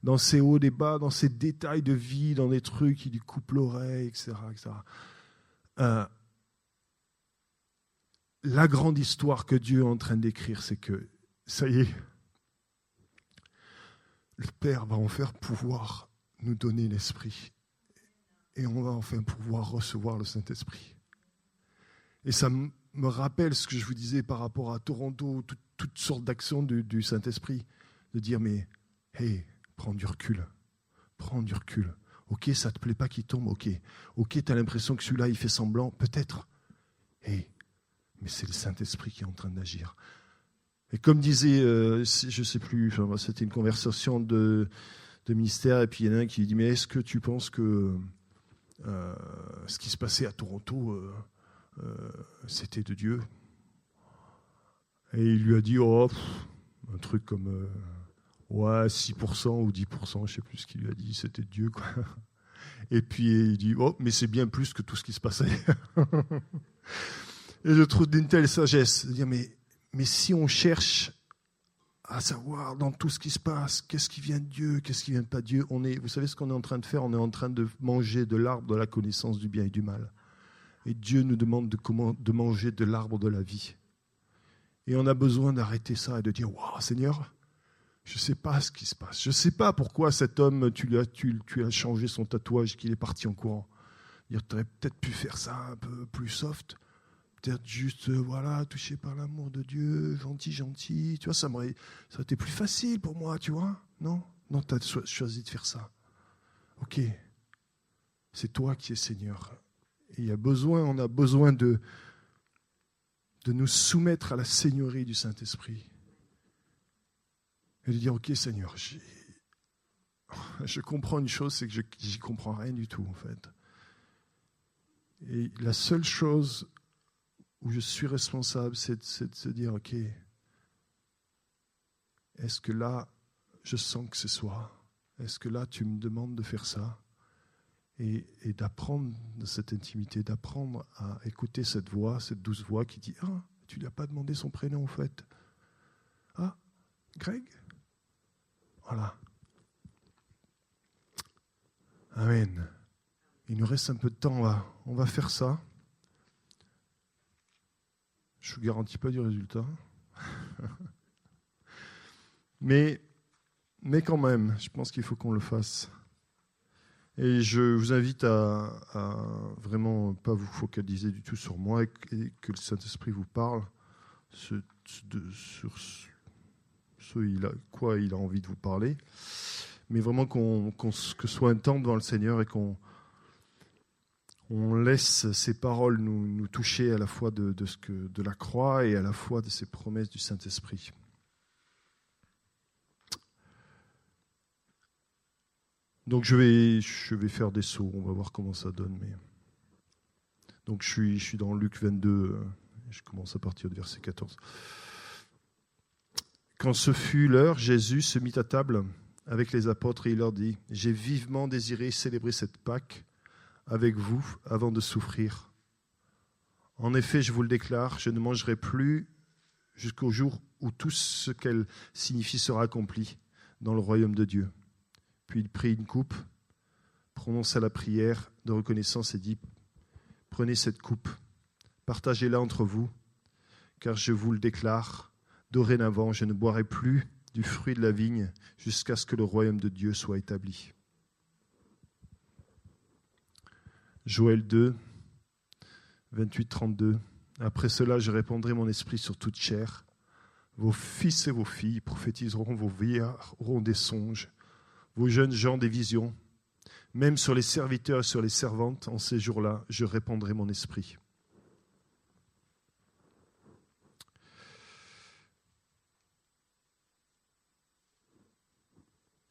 dans ces hauts, des bas, dans ces détails de vie, dans des trucs qui lui coupent l'oreille, etc., etc., la grande histoire que Dieu est en train d'écrire, c'est que, ça y est, le Père va enfin pouvoir nous donner l'Esprit. Et on va enfin pouvoir recevoir le Saint-Esprit. Et ça me rappelle ce que je vous disais par rapport à Toronto, toutes sortes d'actions du Saint-Esprit. De dire, mais, hey, prends du recul. Prends du recul. Ok, ça ne te plaît pas qu'il tombe, ok. Ok, tu as l'impression que celui-là, il fait semblant, peut-être. Hey, mais c'est le Saint-Esprit qui est en train d'agir. Et comme disait, je ne sais plus, c'était une conversation de ministère, et puis il y en a un qui dit, mais est-ce que tu penses que ce qui se passait à Toronto, c'était de Dieu? Et il lui a dit, un truc comme, 6% ou 10%, je ne sais plus ce qu'il lui a dit, c'était de Dieu, quoi. Et puis il dit, mais c'est bien plus que tout ce qui se passait. Et je trouve d'une telle sagesse, de dire, mais si on cherche à savoir dans tout ce qui se passe, qu'est-ce qui vient de Dieu, qu'est-ce qui vient pas de Dieu, vous savez ce qu'on est en train de faire? On est en train de manger de l'arbre de la connaissance du bien et du mal. Et Dieu nous demande de manger de l'arbre de la vie. Et on a besoin d'arrêter ça et de dire, waouh, Seigneur, je ne sais pas ce qui se passe. Je ne sais pas pourquoi cet homme, tu as changé son tatouage, qu'il est parti en courant. Tu aurais peut-être pu faire ça un peu plus soft. Peut-être juste, touché par l'amour de Dieu, gentil. Tu vois, ça aurait été plus facile pour moi, tu vois. Non, tu as choisi de faire ça. Ok, c'est toi qui es Seigneur. Et on a besoin de nous soumettre à la seigneurie du Saint-Esprit. Et de dire, ok Seigneur, je comprends une chose, c'est que j'y comprends rien du tout en fait. Et la seule chose où je suis responsable, c'est de se dire, ok, est-ce que là, je sens que c'est soi? Est-ce que là, tu me demandes de faire ça? Et d'apprendre de cette intimité, d'apprendre à écouter cette voix, cette douce voix qui dit, tu lui as pas demandé son prénom en fait. Greg? Voilà. Amen. Il nous reste un peu de temps là. On va faire ça. Je ne vous garantis pas du résultat. mais quand même, je pense qu'il faut qu'on le fasse. Et je vous invite à vraiment pas vous focaliser du tout sur moi et que le Saint-Esprit vous parle sur quoi il a envie de vous parler. Mais vraiment que ce soit un temps devant le Seigneur et qu'on On laisse ces paroles nous toucher à la fois de la croix et à la fois de ces promesses du Saint-Esprit. Donc je vais faire des sauts, on va voir comment ça donne. Donc je suis dans Luc 22, je commence à partir du verset 14. Quand ce fut l'heure, Jésus se mit à table avec les apôtres et il leur dit : « J'ai vivement désiré célébrer cette Pâque avec vous avant de souffrir. En effet, je vous le déclare, je ne mangerai plus jusqu'au jour où tout ce qu'elle signifie sera accompli dans le royaume de Dieu. » Puis il prit une coupe, prononça la prière de reconnaissance et dit : « Prenez cette coupe, partagez-la entre vous, car je vous le déclare, dorénavant, je ne boirai plus du fruit de la vigne jusqu'à ce que le royaume de Dieu soit établi. » Joël 2, 28-32. Après cela, je répandrai mon esprit sur toute chair. Vos fils et vos filles prophétiseront, vos vieillards auront des songes, vos jeunes gens des visions. Même sur les serviteurs et sur les servantes, en ces jours-là, je répandrai mon esprit.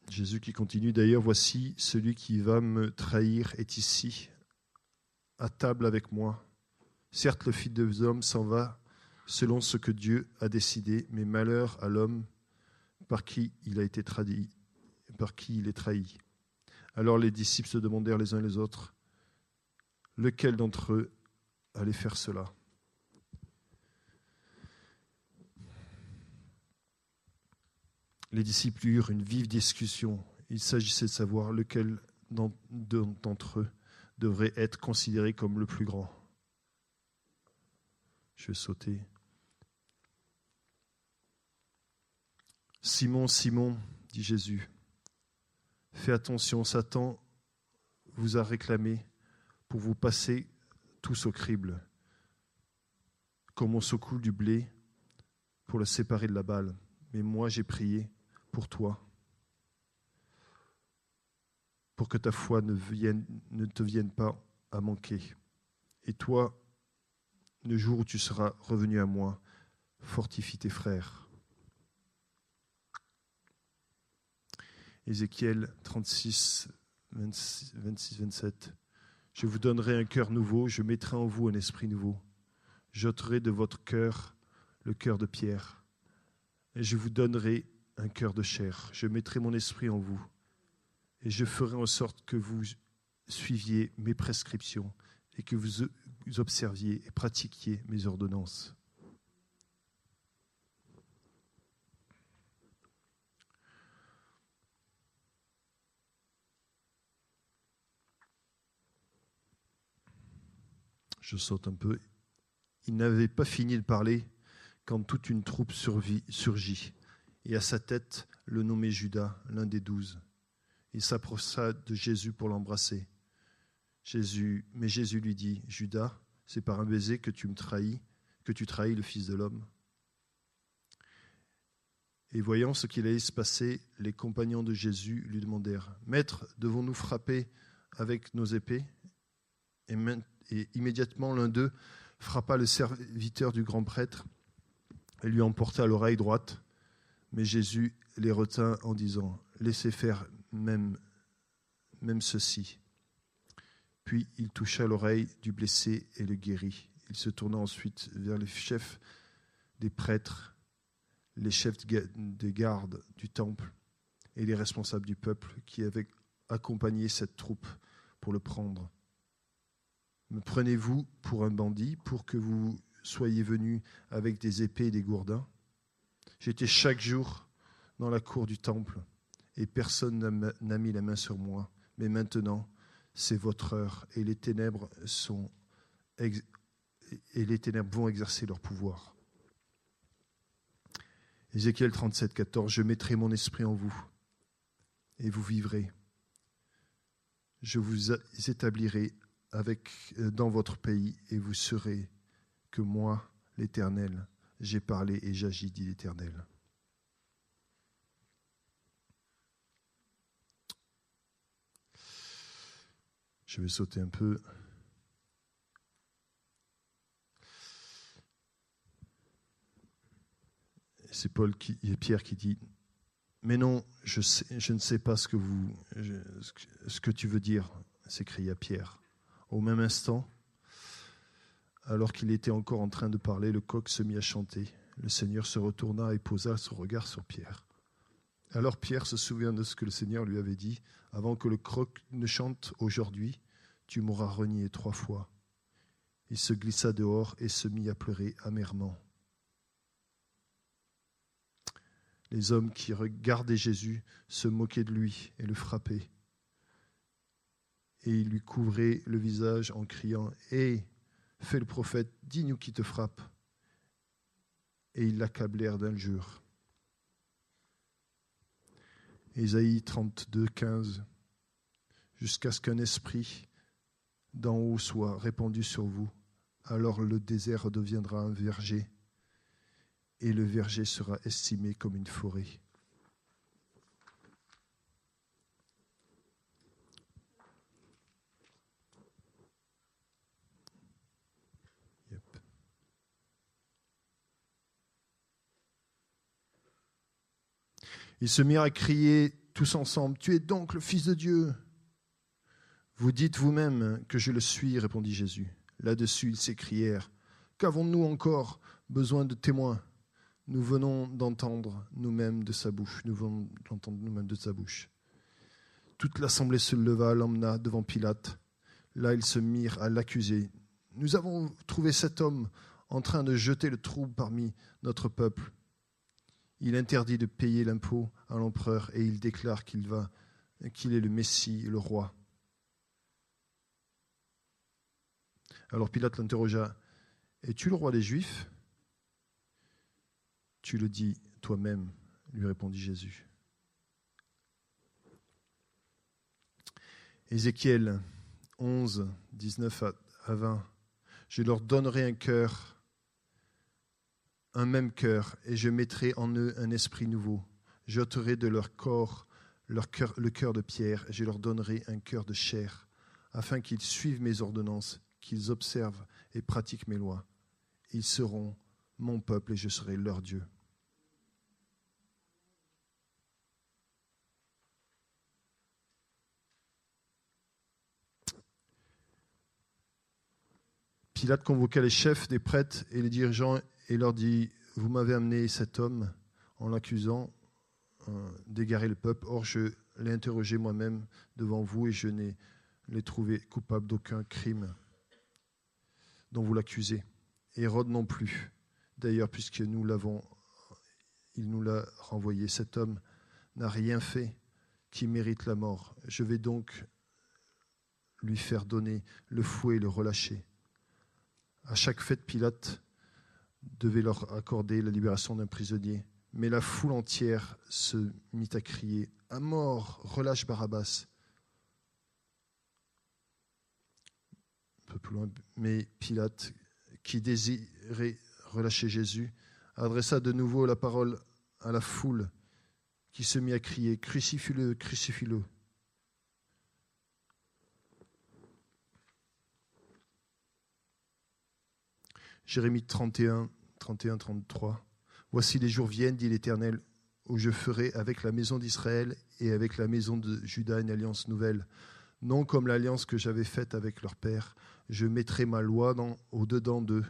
Jésus qui continue, d'ailleurs, voici, celui qui va me trahir est ici, à table avec moi. Certes, le Fils des hommes s'en va selon ce que Dieu a décidé, mais malheur à l'homme par qui il a été trahi, par qui il est trahi. Alors les disciples se demandèrent les uns les autres, lequel d'entre eux allait faire cela ? Les disciples eurent une vive discussion. Il s'agissait de savoir lequel d'entre eux devrait être considéré comme le plus grand. Je vais sauter. « Simon, Simon, dit Jésus, fais attention, Satan vous a réclamé pour vous passer tous au crible, comme on secoue du blé pour le séparer de la balle. Mais moi, j'ai prié pour toi, pour que ta foi ne te vienne pas à manquer. Et toi, le jour où tu seras revenu à moi, fortifie tes frères. » Ézéchiel 36, 26-27. Je vous donnerai un cœur nouveau, je mettrai en vous un esprit nouveau. J'ôterai de votre cœur le cœur de pierre, et je vous donnerai un cœur de chair. Je mettrai mon esprit en vous, et je ferai en sorte que vous suiviez mes prescriptions et que vous observiez et pratiquiez mes ordonnances. Je saute un peu. Il n'avait pas fini de parler quand toute une troupe surgit, et à sa tête le nommé Judas, l'un des 12. Il s'approcha de Jésus pour l'embrasser. Mais Jésus lui dit : « Judas, c'est par un baiser que tu trahis le Fils de l'homme. » Et voyant ce qu'il allait se passer, les compagnons de Jésus lui demandèrent : « Maître, devons-nous frapper avec nos épées ? » Et immédiatement, l'un d'eux frappa le serviteur du grand prêtre et lui emporta l'oreille droite. Mais Jésus les retint en disant : « Laissez faire même ceci. » Puis il toucha l'oreille du blessé et le guérit. Il se tourna ensuite vers les chefs des prêtres, les chefs des gardes du temple et les responsables du peuple qui avaient accompagné cette troupe pour le prendre. « Me prenez-vous pour un bandit pour que vous soyez venus avec des épées et des gourdins ? J'étais chaque jour dans la cour du temple et personne n'a mis la main sur moi. Mais maintenant, c'est votre heure et les ténèbres vont exercer leur pouvoir. » Ézéchiel 37, 14. « Je mettrai mon esprit en vous et vous vivrez. Je vous établirai dans votre pays et vous saurez que moi, l'Éternel, j'ai parlé et j'agis, dit l'Éternel. » Je vais sauter un peu. c'est Pierre qui dit « Mais non, je ne sais pas ce que tu veux dire », s'écria Pierre. Au même instant, alors qu'il était encore en train de parler, le coq se mit à chanter. Le Seigneur se retourna et posa son regard sur Pierre. Alors Pierre se souvient de ce que le Seigneur lui avait dit. « Avant que le coq ne chante aujourd'hui, tu m'auras renié 3 fois. » Il se glissa dehors et se mit à pleurer amèrement. Les hommes qui regardaient Jésus se moquaient de lui et le frappaient. Et ils lui couvraient le visage en criant « Hé, fais le prophète, dis-nous qui te frappe !» Et ils l'accablèrent d'injures. Ésaïe 32, 15. Jusqu'à ce qu'un esprit d'en haut soit répandu sur vous, alors le désert deviendra un verger, et le verger sera estimé comme une forêt. Yep. Ils se mirent à crier tous ensemble, « Tu es donc le Fils de Dieu !» « Vous dites vous-même que je le suis, répondit Jésus. Là-dessus, ils s'écrièrent, « Qu'avons-nous encore besoin de témoins ? Nous venons d'entendre nous-mêmes de sa bouche. » Toute l'assemblée se leva, l'emmena devant Pilate. Là, ils se mirent à l'accuser. « Nous avons trouvé cet homme en train de jeter le trouble parmi notre peuple. Il interdit de payer l'impôt à l'empereur et il déclare qu'il est le Messie, le roi. » Alors Pilate l'interrogea, « Es-tu le roi des Juifs ?» « Tu le dis toi-même, » lui répondit Jésus. Ézéchiel 11, 19 à 20. « Je leur donnerai un même cœur, et je mettrai en eux un esprit nouveau. J'ôterai de leur corps le cœur de pierre, et je leur donnerai un cœur de chair, afin qu'ils suivent mes ordonnances, qu'ils observent et pratiquent mes lois. Ils seront mon peuple et je serai leur Dieu. » Pilate convoqua les chefs des prêtres et les dirigeants et leur dit « Vous m'avez amené cet homme en l'accusant d'égarer le peuple. Or, je l'ai interrogé moi-même devant vous et je n'ai l'ai trouvé coupable d'aucun crime dont vous l'accusez. Hérode non plus. D'ailleurs, puisque il nous l'a renvoyé. Cet homme n'a rien fait qui mérite la mort. Je vais donc lui faire donner le fouet et le relâcher. » À chaque fête, Pilate devait leur accorder la libération d'un prisonnier. Mais la foule entière se mit à crier « À mort, relâche Barabbas !» Un peu plus loin, mais Pilate, qui désirait relâcher Jésus, adressa de nouveau la parole à la foule qui se mit à crier « Crucifie-le, crucifie-le !» Jérémie 31, 33. « Voici les jours viennent, dit l'Éternel, où je ferai avec la maison d'Israël et avec la maison de Juda une alliance nouvelle, non comme l'alliance que j'avais faite avec leur père. Je mettrai ma loi au-dedans d'eux,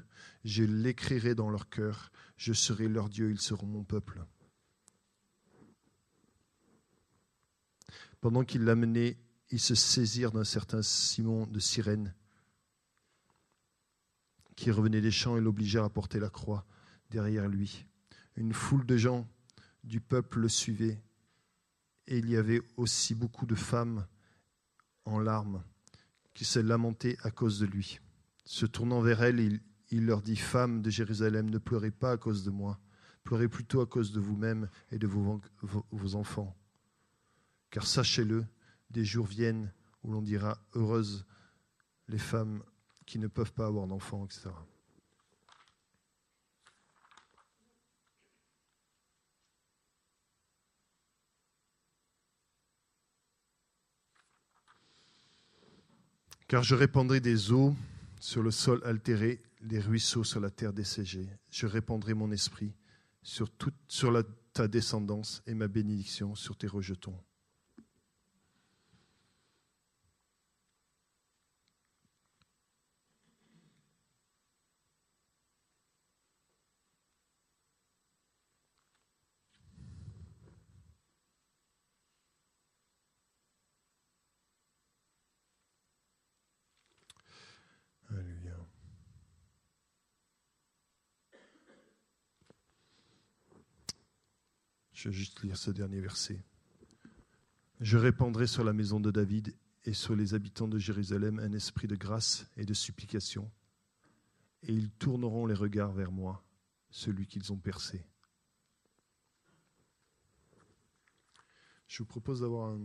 je l'écrirai dans leur cœur, je serai leur Dieu, ils seront mon peuple. » Pendant qu'ils l'amenaient, ils se saisirent d'un certain Simon de Cyrène, qui revenait des champs et l'obligèrent à porter la croix derrière lui. Une foule de gens du peuple le suivait, et il y avait aussi beaucoup de femmes en larmes qui se lamentaient à cause de lui. Se tournant vers elles, il leur dit « Femmes de Jérusalem, ne pleurez pas à cause de moi, pleurez plutôt à cause de vous-mêmes et de vos enfants. Car sachez-le, des jours viennent où l'on dira « Heureuses les femmes qui ne peuvent pas avoir d'enfants, etc. » Car je répandrai des eaux sur le sol altéré, des ruisseaux sur la terre desséchée. Je répandrai mon esprit sur ta descendance et ma bénédiction sur tes rejetons. Alléluia. Je vais juste lire ce dernier verset. Je répandrai sur la maison de David et sur les habitants de Jérusalem un esprit de grâce et de supplication, et ils tourneront les regards vers moi, celui qu'ils ont percé. Je vous propose d'avoir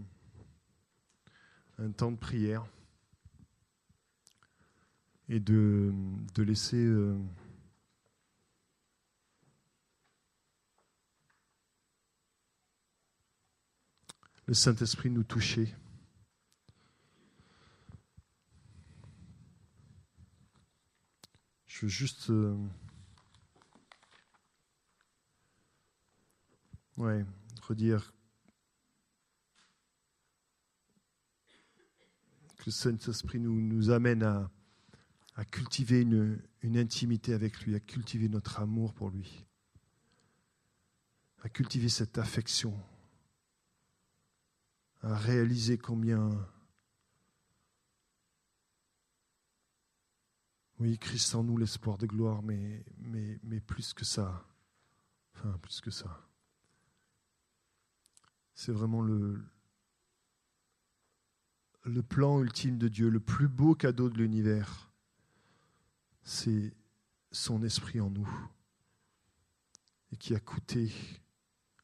un temps de prière et de laisser le Saint-Esprit nous toucher. Je veux juste redire que le Saint-Esprit nous amène à cultiver une intimité avec lui, à cultiver notre amour pour lui, à cultiver cette affection, à réaliser combien, oui, Christ en nous, l'espoir de gloire, mais plus que ça, plus que ça. C'est vraiment le plan ultime de Dieu, le plus beau cadeau de l'univers, c'est son esprit en nous et qui a coûté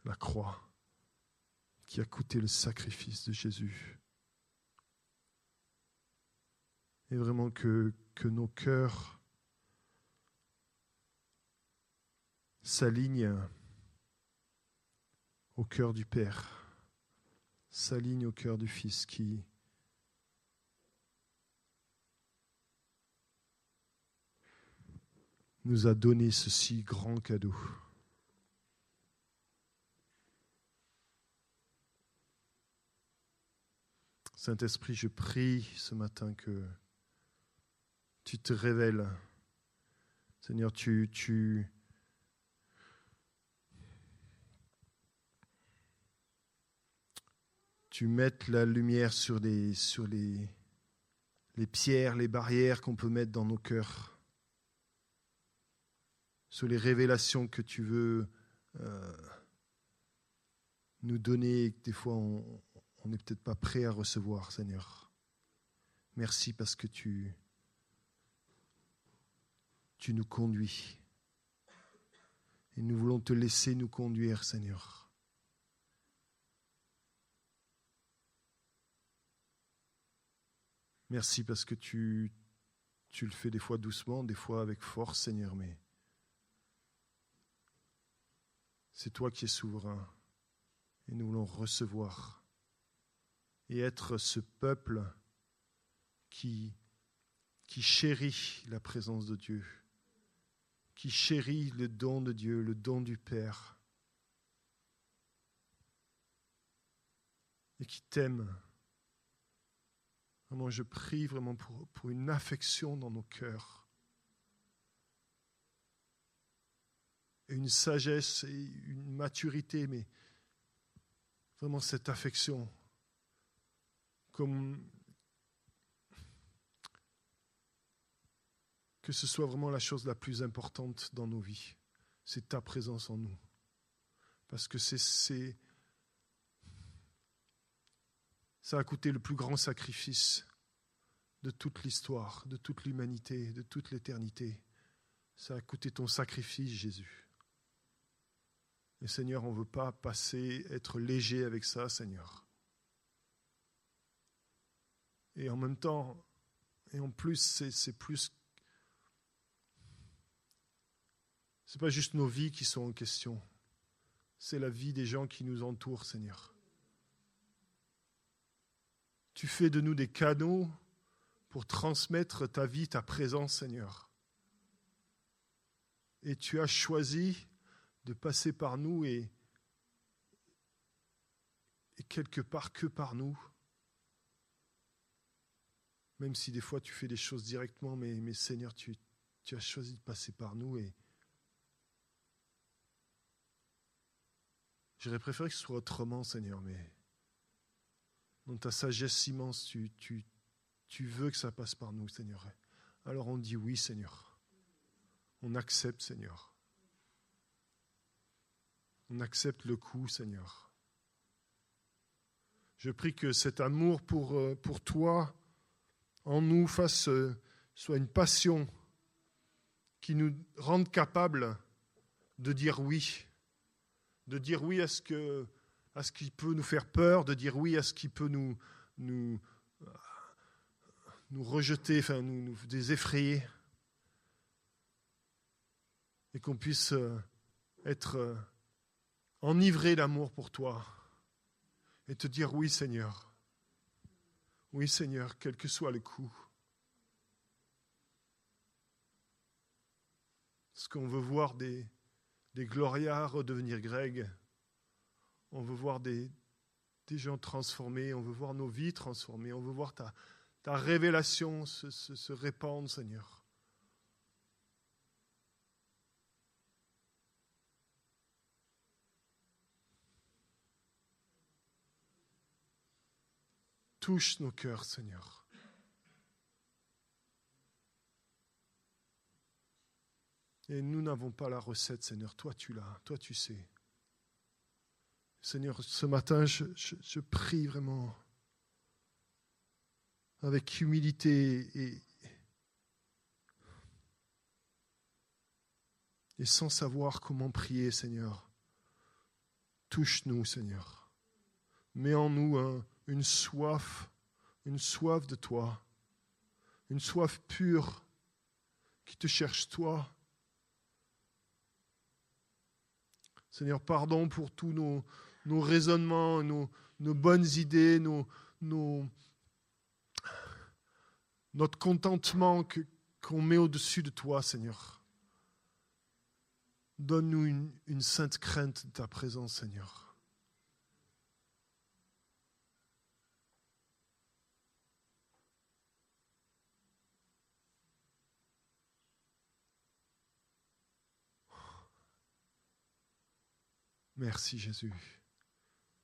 la croix, qui a coûté le sacrifice de Jésus. Et vraiment que nos cœurs s'alignent au cœur du Père, s'alignent au cœur du Fils qui nous a donné ce si grand cadeau. Saint-Esprit, je prie ce matin que tu te révèles. Seigneur, tu mettes la lumière sur les pierres, les barrières qu'on peut mettre dans nos cœurs, sur les révélations que tu veux nous donner et que des fois on n'est peut-être pas prêt à recevoir, Seigneur. Merci parce que tu nous conduis. Et nous voulons te laisser nous conduire, Seigneur. Merci parce que tu le fais des fois doucement, des fois avec force, Seigneur, mais c'est toi qui es souverain. Et nous voulons recevoir et être ce peuple qui chérit la présence de Dieu, qui chérit le don de Dieu, le don du Père, et qui t'aime. Vraiment, je prie vraiment pour une affection dans nos cœurs, et une sagesse et une maturité, mais vraiment cette affection, comme que ce soit vraiment la chose la plus importante dans nos vies, c'est ta présence en nous. Parce que ça a coûté le plus grand sacrifice de toute l'histoire, de toute l'humanité, de toute l'éternité. Ça a coûté ton sacrifice, Jésus. Et Seigneur, on ne veut pas être léger avec ça, Seigneur. Et en même temps, et en plus, c'est pas juste nos vies qui sont en question. C'est la vie des gens qui nous entourent, Seigneur. Tu fais de nous des canaux pour transmettre ta vie, ta présence, Seigneur. Et tu as choisi de passer par nous et quelque part que par nous. Même si des fois tu fais des choses directement, mais Seigneur, tu as choisi de passer par nous et j'aurais préféré que ce soit autrement, Seigneur, mais dans ta sagesse immense, tu veux que ça passe par nous, Seigneur. Alors on dit oui, Seigneur. On accepte, Seigneur. On accepte le coup, Seigneur. Je prie que cet amour pour toi, en nous, soit une passion qui nous rende capables de dire oui. De dire oui à ce qui peut nous faire peur, de dire oui à ce qui peut nous rejeter, enfin nous déseffrayer. Et qu'on puisse être enivré d'amour pour toi et te dire oui Seigneur. Oui Seigneur, quel que soit le coup. Parce qu'on veut voir des Gloria redevenir Greg. On veut voir des gens transformés. On veut voir nos vies transformées. On veut voir ta révélation se répandre, Seigneur. Touche nos cœurs, Seigneur. Et nous n'avons pas la recette, Seigneur. Toi, tu l'as. Toi, tu sais. Seigneur, ce matin, je prie vraiment avec humilité et sans savoir comment prier, Seigneur. Touche-nous, Seigneur. Mets en nous une soif de toi, une soif pure qui te cherche toi. Seigneur, pardon pour tous nos raisonnements, nos bonnes idées, notre contentement qu'on met au-dessus de toi, Seigneur. Donne-nous une sainte crainte de ta présence, Seigneur. Merci Jésus.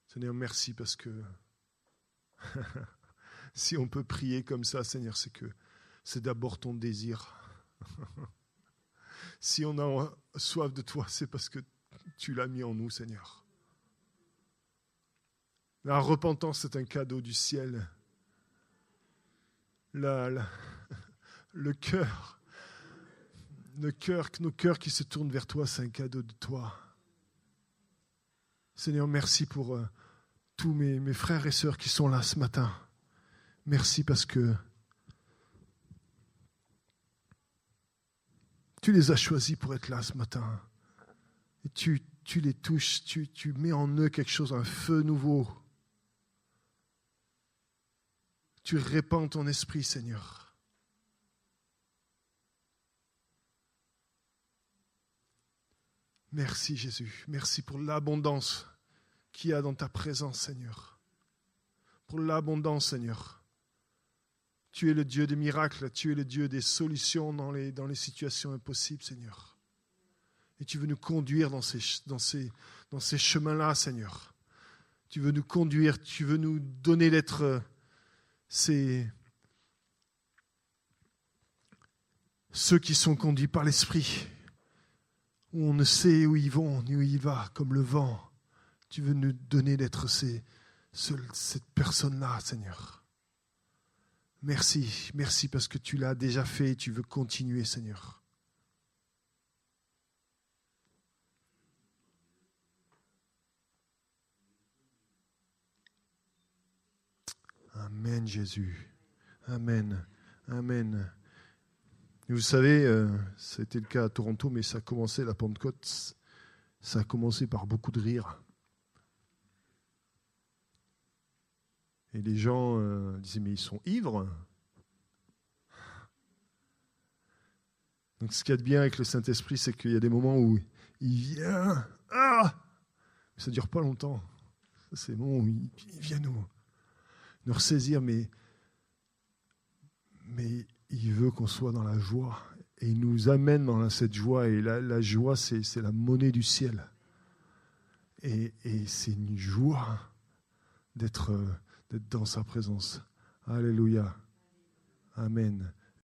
Seigneur, merci parce que si on peut prier comme ça, Seigneur, c'est d'abord ton désir. Si on a soif de toi, c'est parce que tu l'as mis en nous, Seigneur. La repentance, c'est un cadeau du ciel. Le cœur, nos cœurs qui se tournent vers toi, c'est un cadeau de toi. Seigneur, merci pour tous mes frères et sœurs qui sont là ce matin. Merci parce que tu les as choisis pour être là ce matin. Et tu les touches, tu mets en eux quelque chose, un feu nouveau. Tu répands ton esprit, Seigneur. Merci Jésus, merci pour l'abondance qu'il y a dans ta présence, Seigneur. Pour l'abondance, Seigneur. Tu es le Dieu des miracles, tu es le Dieu des solutions dans les situations impossibles, Seigneur. Et tu veux nous conduire dans ces chemins-là, Seigneur. Tu veux nous conduire, tu veux nous donner d'être ceux qui sont conduits par l'Esprit, où on ne sait où ils vont ni où il va, comme le vent. Tu veux nous donner d'être cette personne-là, Seigneur. Merci parce que tu l'as déjà fait et tu veux continuer, Seigneur. Amen, Jésus. Amen. Amen. Et vous savez, ça a été le cas à Toronto, mais ça a commencé, la Pentecôte, ça a commencé par beaucoup de rire. Et les gens disaient, mais ils sont ivres. Donc ce qu'il y a de bien avec le Saint-Esprit, c'est qu'il y a des moments où il vient. Ah! Ça ne dure pas longtemps. C'est bon, il vient nous ressaisir, mais il veut qu'on soit dans la joie. Et il nous amène dans cette joie. Et la joie, c'est la monnaie du ciel. Et c'est une joie d'être dans sa présence. Alléluia. Amen.